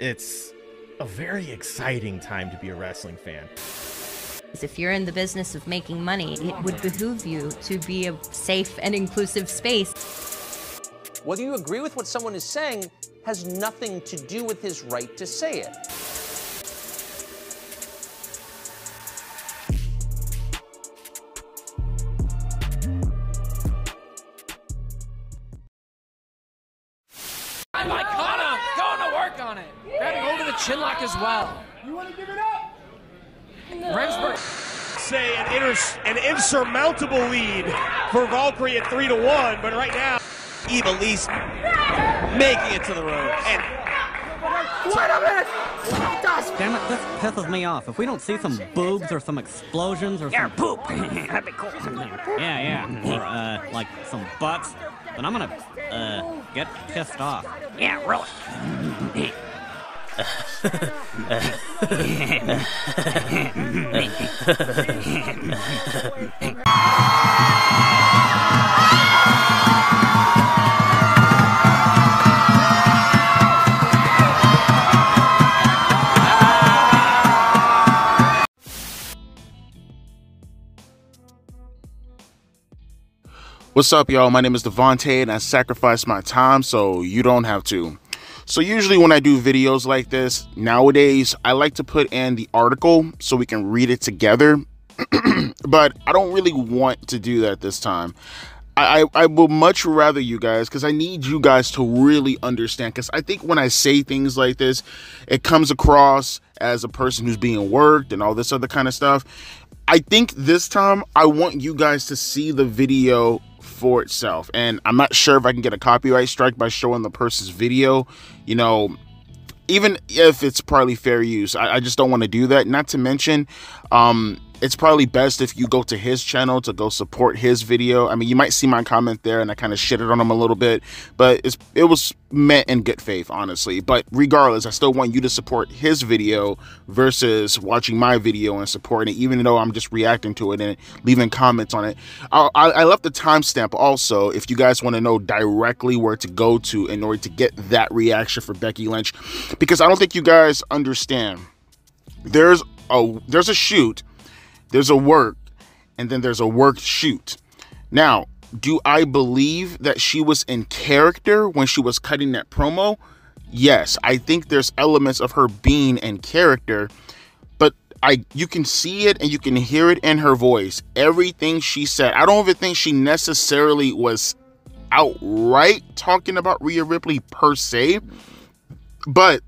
It's a very exciting time to be a wrestling fan. If you're in the business of making money, it would behoove you to be a safe and inclusive space. Whether you agree with what someone is saying has nothing to do with his right to say it. I'm Icona! Going to work on it! Grabbing hold of the chinlock as well. You want to give it up? No. Remsburg. Say an insurmountable lead for Valkyrie at 3-1, but right now, Eve Elise making it to the road. And wait a minute! Damn it, this pisses me off. If we don't see some boobs or some explosions or some poop, that'd be cool. yeah, or like some butts, then I'm gonna get pissed off. Yeah, really. What's up, y'all? My name is Devontae, and I sacrifice my time so you don't have to. So usually when I do videos like this, nowadays, I like to put in the article so we can read it together. But I don't really want to do that this time. I would much rather you guys, because I need you guys to really understand, because I think when I say things like this, it comes across as a person who's being worked and all this other kind of stuff. I think this time I want you guys to see the video for itself, and I'm not sure if I can get a copyright strike by showing the person's video, you know, even if it's probably fair use. I just don't want to do that. Not to mention, it's probably best if you go to his channel to go support his video. I mean, you might see my comment there and I kind of shitted on him a little bit, but it was meant in good faith, honestly. But regardless, I still want you to support his video versus watching my video and supporting it, even though I'm just reacting to it and leaving comments on it. I left the timestamp also if you guys want to know directly where to go to in order to get that reaction for Becky Lynch, because I don't think you guys understand. There's a shoot, there's a work, and then there's a worked shoot. Now, do I believe that she was in character when she was cutting that promo? Yes, I think there's elements of her being in character, but you can see it and you can hear it in her voice. Everything she said, I don't even think she necessarily was outright talking about Rhea Ripley per se, but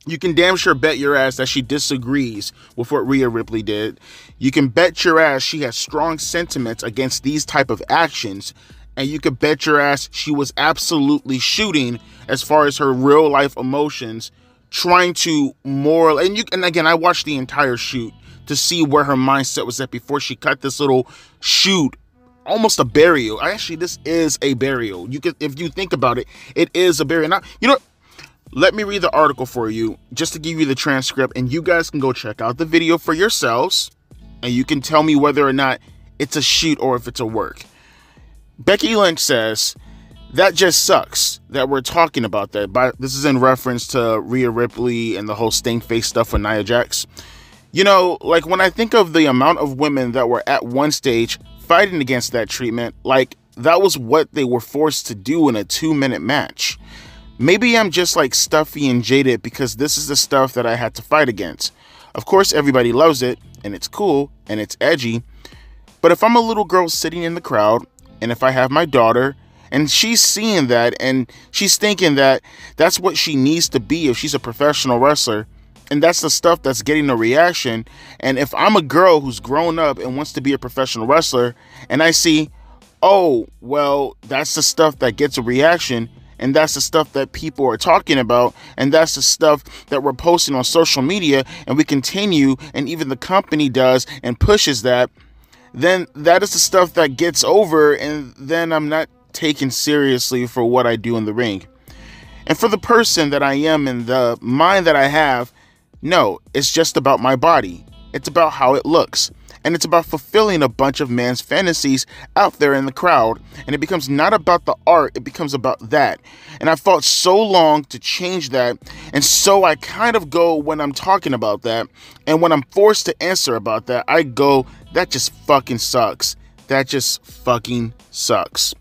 you can damn sure bet your ass that she disagrees with what Rhea Ripley did. You can bet your ass she has strong sentiments against these type of actions. And you can bet your ass she was absolutely shooting as far as her real life emotions, trying to and again, I watched the entire shoot to see where her mindset was at before she cut this little shoot. Almost a burial. Actually, this is a burial. If you think about it, it is a burial. Now, you know, let me read the article for you just to give you the transcript, and you guys can go check out the video for yourselves, and you can tell me whether or not it's a shoot or if it's a work. Becky Lynch says, "That just sucks that we're talking about that." This is in reference to Rhea Ripley and the whole stink face stuff with Nia Jax. You know, like when I think of the amount of women that were at one stage fighting against that treatment, like that was what they were forced to do in a 2-minute match. Maybe I'm just like stuffy and jaded because this is the stuff that I had to fight against. Of course, everybody loves it and it's cool and it's edgy. But if I'm a little girl sitting in the crowd and if I have my daughter and she's seeing that and she's thinking that that's what she needs to be if she's a professional wrestler, and that's the stuff that's getting a reaction. And if I'm a girl who's grown up and wants to be a professional wrestler and I see, oh, well, that's the stuff that gets a reaction, and that's the stuff that people are talking about, and that's the stuff that we're posting on social media, and we continue, and even the company does and pushes that, then that is the stuff that gets over, and then I'm not taken seriously for what I do in the ring. And for the person that I am and the mind that I have, no, it's just about my body. It's about how it looks. and it's about fulfilling a bunch of man's fantasies out there in the crowd, and it becomes not about the art, it becomes about that. And I fought so long to change that, and so I kind of go when I'm talking about that, and when I'm forced to answer about that, I go, that just fucking sucks. That just fucking sucks.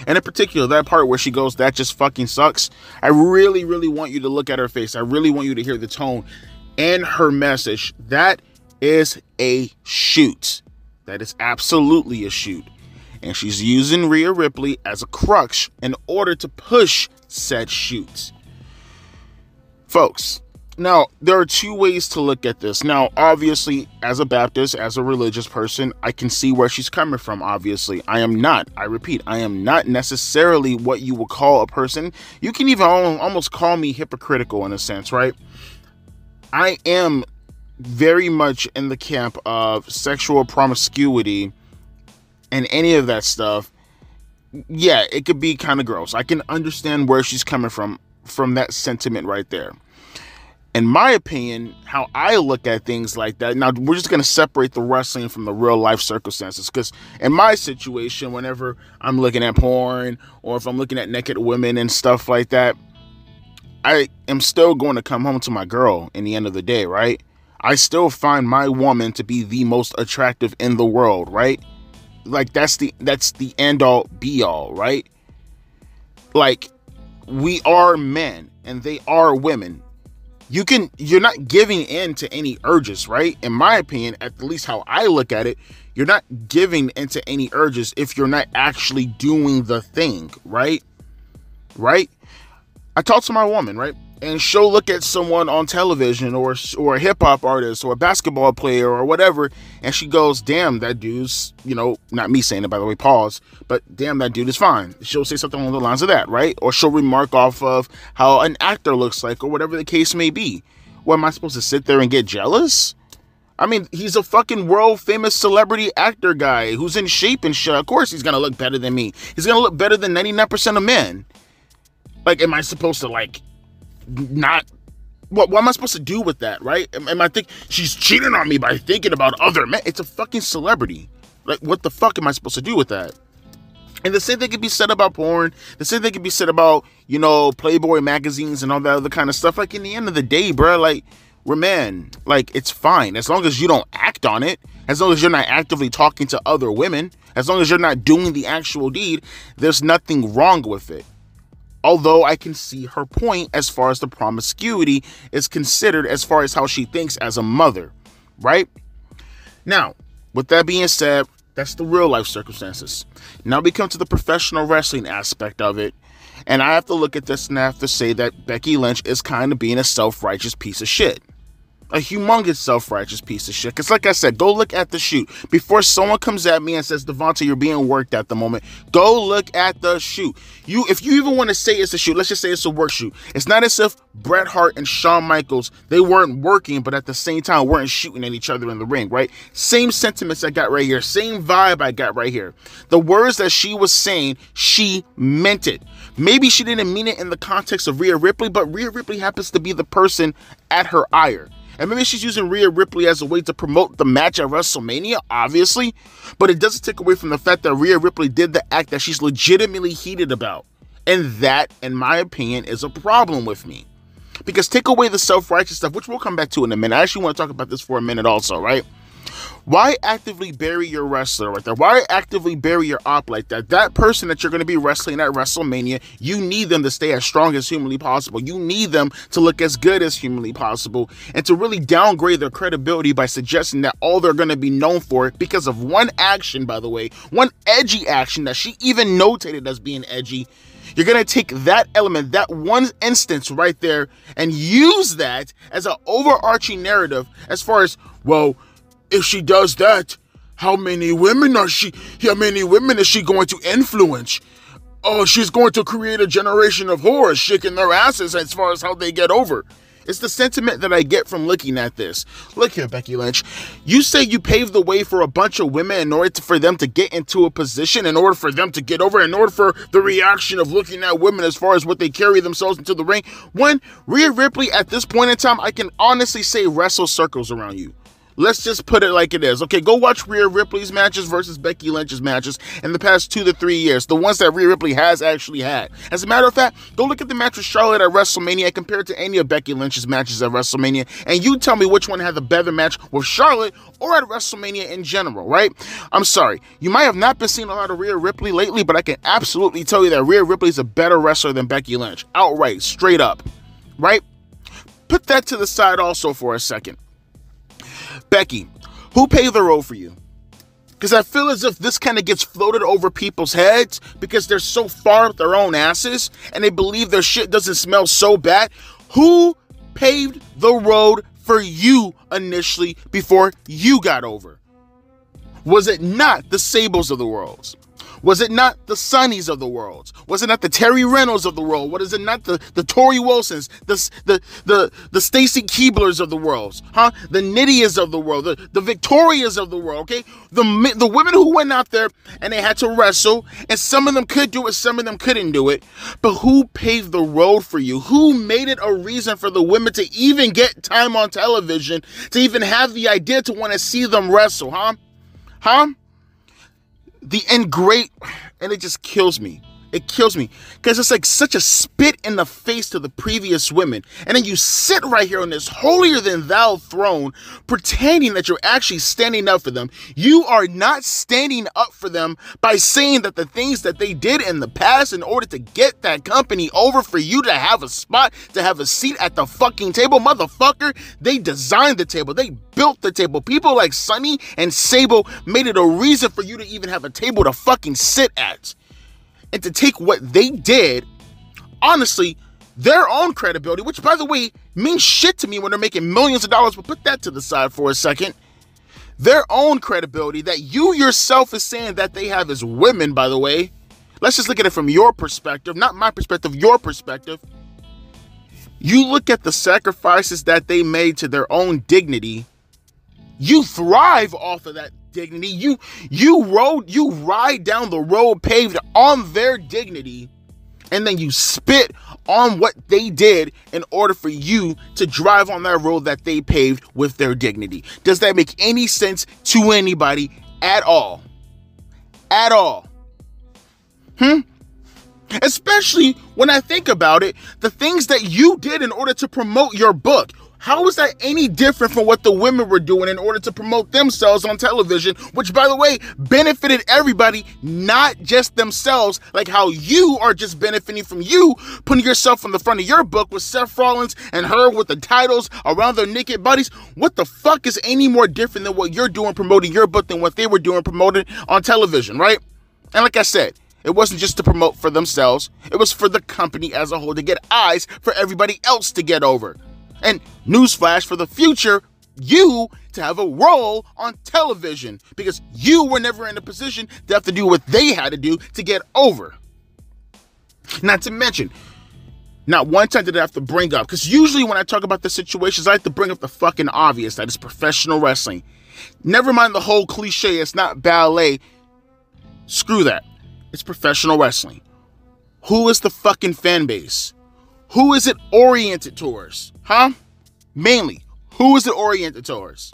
And in particular, that part where she goes, that just fucking sucks, I really, really want you to look at her face. I really want you to hear the tone and her message. That is a shoot. That is absolutely a shoot. And she's using Rhea Ripley as a crutch in order to push said shoot. Folks, now there are two ways to look at this. Now, obviously, as a Baptist, as a religious person, I can see where she's coming from, obviously. I repeat, I am not necessarily what you would call a person. You can even almost call me hypocritical in a sense, right? I am very much in the camp of sexual promiscuity and any of that stuff. Yeah, it could be kind of gross. I can understand where she's coming from that sentiment right there. In my opinion, how I look at things like that, now we're just going to separate the wrestling from the real life circumstances, because in my situation, whenever I'm looking at porn or if I'm looking at naked women and stuff like that, I am still going to come home to my girl in the end of the day, right? I still find my woman to be the most attractive in the world, right? Like that's the end all be all, right? Like, we are men and they are women. You're not giving in to any urges, right? In my opinion, at least how I look at it, you're not giving into any urges if you're not actually doing the thing, right? Right? I talk to my woman, right? And she'll look at someone on television or a hip-hop artist or a basketball player or whatever, and she goes, damn, that dude's, not me saying it, by the way, pause, but damn, that dude is fine. She'll say something along the lines of that, right? Or she'll remark off of how an actor looks like or whatever the case may be. What, am I supposed to sit there and get jealous? I mean, he's a fucking world-famous celebrity actor guy who's in shape and shit. Of course he's gonna look better than me. He's gonna look better than 99% of men. Like, am I supposed to, not... What am I supposed to do with that, right? Am I think she's cheating on me by thinking about other men? It's a fucking celebrity. Like, what the fuck am I supposed to do with that? And the same thing can be said about porn. The same thing can be said about, Playboy magazines and all that other kind of stuff. Like, in the end of the day, bro, we're men. It's fine. As long as you don't act on it, as long as you're not actively talking to other women, as long as you're not doing the actual deed, there's nothing wrong with it. Although I can see her point as far as the promiscuity is considered, as far as how she thinks as a mother, right? Now, with that being said, that's the real life circumstances. Now we come to the professional wrestling aspect of it. And I have to look at this and I have to say that Becky Lynch is kind of being a self-righteous piece of shit. A humongous self-righteous piece of shit. Because like I said, go look at the shoot. Before someone comes at me and says, Devonta, you're being worked at the moment, go look at the shoot. If you even want to say it's a shoot, let's just say it's a work shoot. It's not as if Bret Hart and Shawn Michaels, they weren't working, but at the same time weren't shooting at each other in the ring, right? Same sentiments I got right here. Same vibe I got right here. The words that she was saying, she meant it. Maybe she didn't mean it in the context of Rhea Ripley, but Rhea Ripley happens to be the person at her ire. And maybe she's using Rhea Ripley as a way to promote the match at WrestleMania, obviously. But it doesn't take away from the fact that Rhea Ripley did the act that she's legitimately heated about. And that, in my opinion, is a problem with me. Because take away the self-righteous stuff, which we'll come back to in a minute. I actually want to talk about this for a minute also, right? Why actively bury your wrestler right there? Why actively bury your op like that? That person that you're going to be wrestling at WrestleMania, you need them to stay as strong as humanly possible. You need them to look as good as humanly possible, and to really downgrade their credibility by suggesting that all they're going to be known for because of one action, by the way, one edgy action that she even notated as being edgy. You're going to take that element, that one instance right there, and use that as an overarching narrative as far as, well, if she does that, how many women is she going to influence? Oh, she's going to create a generation of whores shaking their asses as far as how they get over. It's the sentiment that I get from looking at this. Look here, Becky Lynch. You say you paved the way for a bunch of women in order for them to get into a position, in order for them to get over, in order for the reaction of looking at women as far as what they carry themselves into the ring. When Rhea Ripley, at this point in time, I can honestly say wrestle circles around you. Let's just put it like it is. Okay, go watch Rhea Ripley's matches versus Becky Lynch's matches in the past 2 to 3 years. The ones that Rhea Ripley has actually had. As a matter of fact, go look at the match with Charlotte at WrestleMania compared to any of Becky Lynch's matches at WrestleMania, and you tell me which one had the better match with Charlotte or at WrestleMania in general, right? I'm sorry. You might have not been seeing a lot of Rhea Ripley lately, but I can absolutely tell you that Rhea Ripley is a better wrestler than Becky Lynch. Outright, straight up, right? Put that to the side also for a second. Becky, who paved the road for you? Because I feel as if this kind of gets floated over people's heads because they're so far up their own asses and they believe their shit doesn't smell so bad. Who paved the road for you initially before you got over? Was it not the Sables of the world? Was it not the Sonnies of the world? Was it not the Terry Reynolds of the world? What is it not the Tori Wilsons, the Stacy Keeblers of the world, huh? The Nydias of the world, the Victorias of the world, okay? The women who went out there and they had to wrestle, and some of them could do it, some of them couldn't do it. But who paved the road for you? Who made it a reason for the women to even get time on television, to even have the idea to want to see them wrestle, huh? Huh? And it just kills me. It kills me because it's like such a spit in the face to the previous women. And then you sit right here on this holier than thou throne pretending that you're actually standing up for them. You are not standing up for them by saying that the things that they did in the past in order to get that company over for you to have a spot, to have a seat at the fucking table, motherfucker, they designed the table. They built the table. People like Sonny and Sable made it a reason for you to even have a table to fucking sit at. And to take what they did, honestly, their own credibility, which, by the way, means shit to me when they're making millions of dollars, but put that to the side for a second. Their own credibility that you yourself is saying that they have as women, by the way. Let's just look at it from your perspective, not my perspective, your perspective. You look at the sacrifices that they made to their own dignity. You thrive off of that dignity. You ride down the road paved on their dignity, and then you spit on what they did in order for you to drive on that road that they paved with their dignity. Does that make any sense to anybody at all? At all? Especially when I think about it, the things that you did in order to promote your book. How is that any different from what the women were doing in order to promote themselves on television, which, by the way, benefited everybody, not just themselves, like how you are just benefiting from you putting yourself on the front of your book with Seth Rollins and her with the titles around their naked bodies? What the fuck is any more different than what you're doing promoting your book than what they were doing promoting on television, right? And like I said, it wasn't just to promote for themselves. It was for the company as a whole to get eyes for everybody else to get over. And newsflash for the future, you to have a role on television because you were never in a position to have to do what they had to do to get over. Not to mention, not one time did I have to bring up, because usually when I talk about the situations, I have to bring up the fucking obvious, that is professional wrestling. Never mind the whole cliche, it's not ballet. Screw that. It's professional wrestling. Who is the fucking fan base? Who is it oriented towards? Huh? Mainly, who is it oriented towards?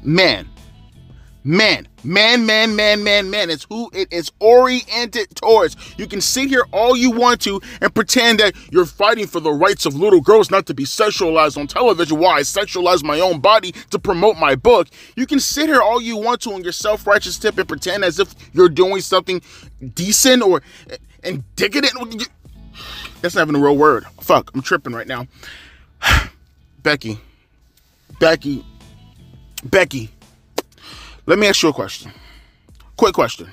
Men. It's who it is oriented towards. You can sit here all you want to and pretend that you're fighting for the rights of little girls not to be sexualized on television while I sexualize my own body to promote my book. You can sit here all you want to on your self-righteous tip and pretend as if you're doing something decent or indicative. That's not even a real word. Fuck, I'm tripping right now. Becky. Let me ask you a question. Quick question.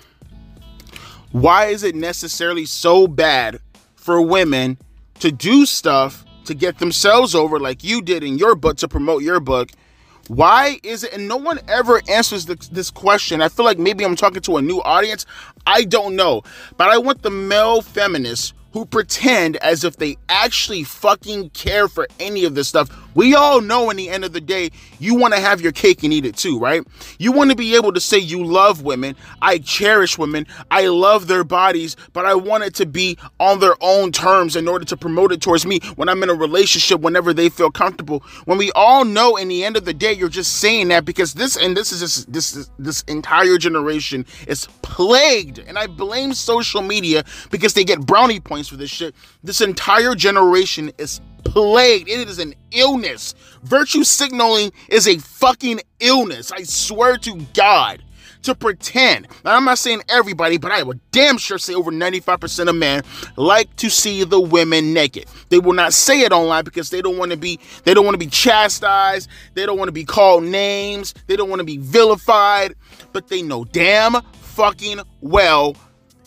Why is it necessarily so bad for women to do stuff to get themselves over like you did in your book to promote your book? Why is it, and no one ever answers this question. I feel like maybe I'm talking to a new audience. I don't know. But I want the male feminists who pretend as if they actually fucking care for any of this stuff We all know in the end of the day, you want to have your cake and eat it too, right? You want to be able to say you love women, I cherish women, I love their bodies, but I want it to be on their own terms in order to promote it towards me when I'm in a relationship, whenever they feel comfortable. When we all know in the end of the day, you're just saying that because this entire generation is plagued, and I blame social media because they get brownie points for this shit. This entire generation is plagued. It is an illness. Virtue signaling is a fucking illness. I swear to God. To pretend. Now, I'm not saying everybody, but I would damn sure say over 95% of men like to see the women naked. They will not say it online because they don't want to be chastised. They don't want to be called names. They don't want to be vilified, but they know damn fucking well,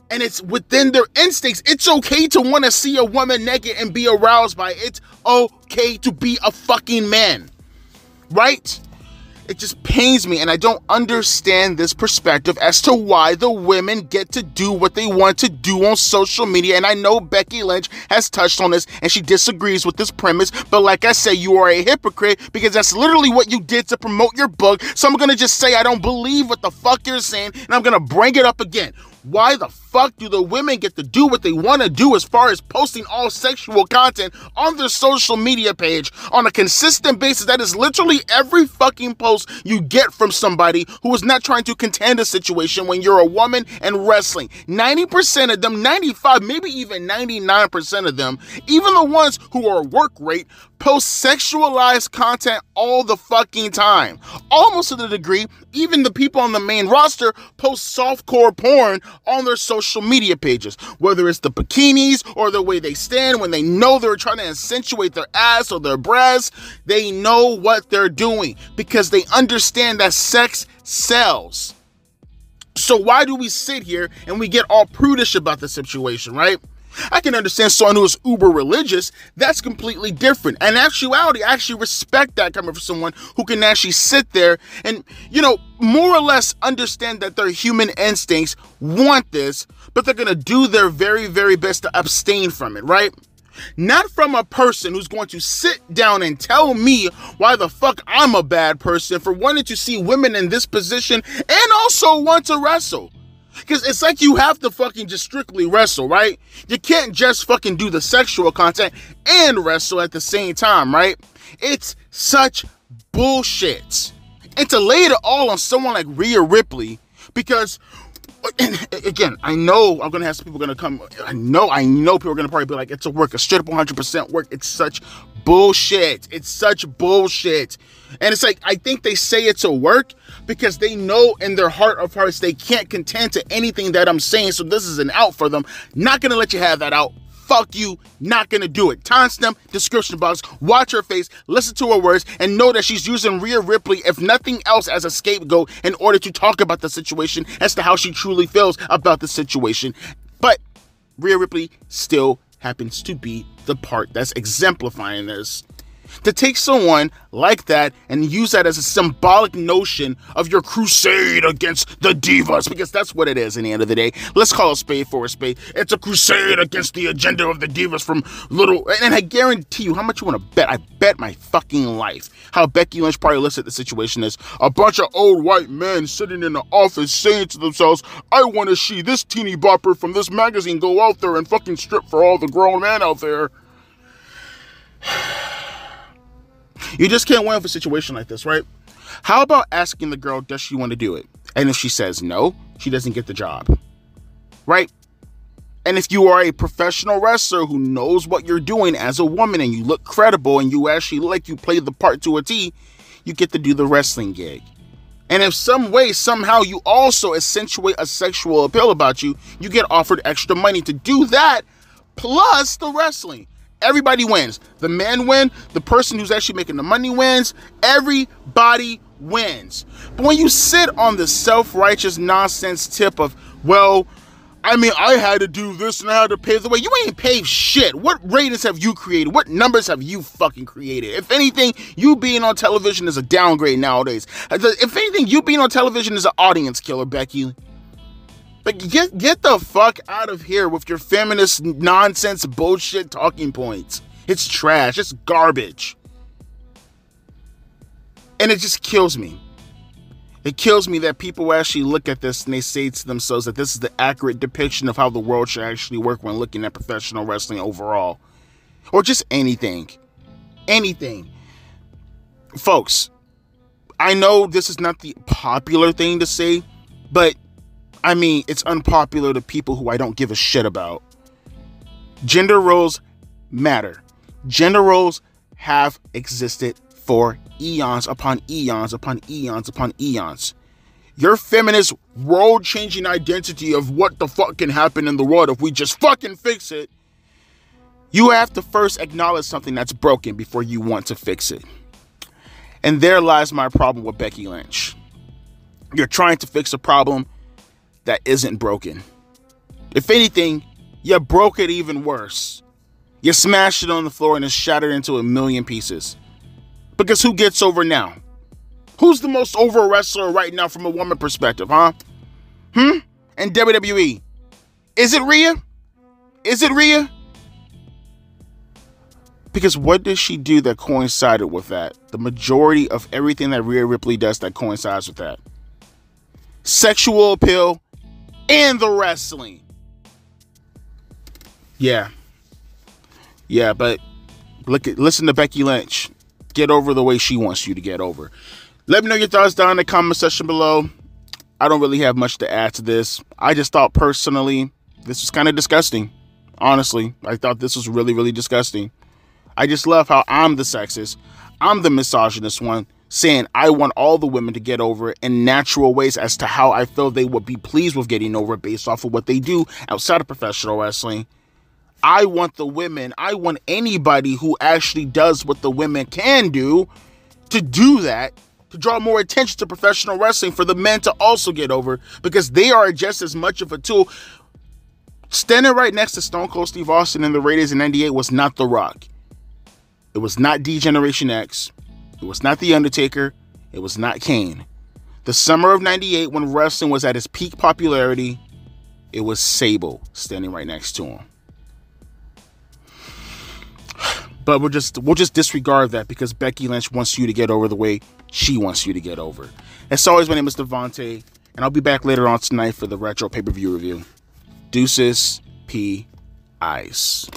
and it's within their instincts. It's okay to want to see a woman naked and be aroused by it. It's okay to be a fucking man. Right? It just pains me, and I don't understand this perspective as to why the women get to do what they want to do on social media. And I know Becky Lynch has touched on this, and she disagrees with this premise. But like I say, you are a hypocrite because that's literally what you did to promote your book. So I'm going to just say I don't believe what the fuck you're saying, and I'm going to bring it up again. Why the fuck do the women get to do what they want to do as far as posting all sexual content on their social media page on a consistent basis? That is literally every fucking post you get from somebody who is not trying to contend a situation when you're a woman and wrestling. 90% of them, 95, maybe even 99% of them, even the ones who are work rate, post sexualized content all the fucking time. Almost to the degree, even the people on the main roster post softcore porn on their social media pages. Whether it's the bikinis or the way they stand when they know they're trying to accentuate their ass or their breasts, they know what they're doing because they understand that sex sells. So why do we sit here and we get all prudish about the situation, right? I can understand someone who is uber religious. That's completely different. And in actuality, I actually respect that coming from someone who can actually sit there and, more or less understand that their human instincts want this, but they're going to do their very, very best to abstain from it, right? Not from a person who's going to sit down and tell me why the fuck I'm a bad person for wanting to see women in this position and also want to wrestle. Because it's like you have to fucking just strictly wrestle, right? You can't just fucking do the sexual content and wrestle at the same time, right? It's such bullshit. And to lay it all on someone like Rhea Ripley, because, and again, I know I'm going to have some people going to come, I know people are going to probably be like, it's a work, a straight up 100% work. It's such bullshit. It's such bullshit. And it's like, I think they say it's a work because they know in their heart of hearts they can't contend to anything that I'm saying, so this is an out for them. Not gonna let you have that out. Fuck you, not gonna do it. Timestamp, description box, watch her face, listen to her words, and know that she's using Rhea Ripley, if nothing else, as a scapegoat in order to talk about the situation as to how she truly feels about the situation. But Rhea Ripley still happens to be the part that's exemplifying this. To take someone like that and use that as a symbolic notion of your crusade against the divas, because that's what it is in the end of the day. Let's call a spade for a spade. It's a crusade against the agenda of the divas from little, and I guarantee you, how much you want to bet? I bet my fucking life how Becky Lynch probably listed the situation as a bunch of old white men sitting in the office saying to themselves, I want to see this teeny bopper from this magazine go out there and fucking strip for all the grown men out there. You just can't win for a situation like this, right? How about asking the girl, does she want to do it? And if she says no, she doesn't get the job, right? And if you are a professional wrestler who knows what you're doing as a woman and you look credible and you actually look like you play the part to a T, you get to do the wrestling gig. And if some way, somehow you also accentuate a sexual appeal about you, you get offered extra money to do that, plus the wrestling. Everybody wins. The men win. The person who's actually making the money wins. Everybody wins. But when you sit on the self-righteous nonsense tip of, well, I mean, I had to do this and I had to pave the way. You ain't paved shit. What ratings have you created? What numbers have you fucking created? If anything, you being on television is a downgrade nowadays. If anything, you being on television is an audience killer, Becky. But get the fuck out of here with your feminist nonsense bullshit talking points. It's trash. It's garbage. And it just kills me. It kills me that people actually look at this and they say to themselves that this is the accurate depiction of how the world should actually work when looking at professional wrestling overall. Or just anything. Anything. Folks, I know this is not the popular thing to say, but I mean, it's unpopular to people who I don't give a shit about. Gender roles matter. Gender roles have existed for eons upon eons upon eons upon eons. Your feminist world-changing identity of what the fuck can happen in the world if we just fucking fix it, you have to first acknowledge something that's broken before you want to fix it. And there lies my problem with Becky Lynch. You're trying to fix a problem that isn't broken. If anything, you broke it even worse. You smashed it on the floor and it's shattered into a million pieces. Because who gets over now? Who's the most over wrestler right now from a woman perspective, huh? And WWE. Is it Rhea? Is it Rhea? Because what does she do that coincided with that? The majority of everything that Rhea Ripley does that coincides with that. Sexual appeal and the wrestling. Yeah, but listen to Becky Lynch. Get over the way she wants you to get over. Let me know your thoughts down in the comment section below. I don't really have much to add to this. I just thought personally this was kind of disgusting. Honestly, I thought this was really, really disgusting. I just love how I'm the sexist. I'm the misogynist one, saying I want all the women to get over it in natural ways as to how I feel they would be pleased with getting over it based off of what they do outside of professional wrestling. I want the women, I want anybody who actually does what the women can do to do that, to draw more attention to professional wrestling for the men to also get over, because they are just as much of a tool. Standing right next to Stone Cold Steve Austin in the Raiders in '98 was not The Rock. It was not D-Generation X. It was not The Undertaker. It was not Kane. The summer of '98, when wrestling was at its peak popularity, it was Sable standing right next to him. But we'll just disregard that because Becky Lynch wants you to get over the way she wants you to get over. As always, my name is Devontae, and I'll be back later on tonight for the Retro Pay-Per-View review. Deuces, P. Ice.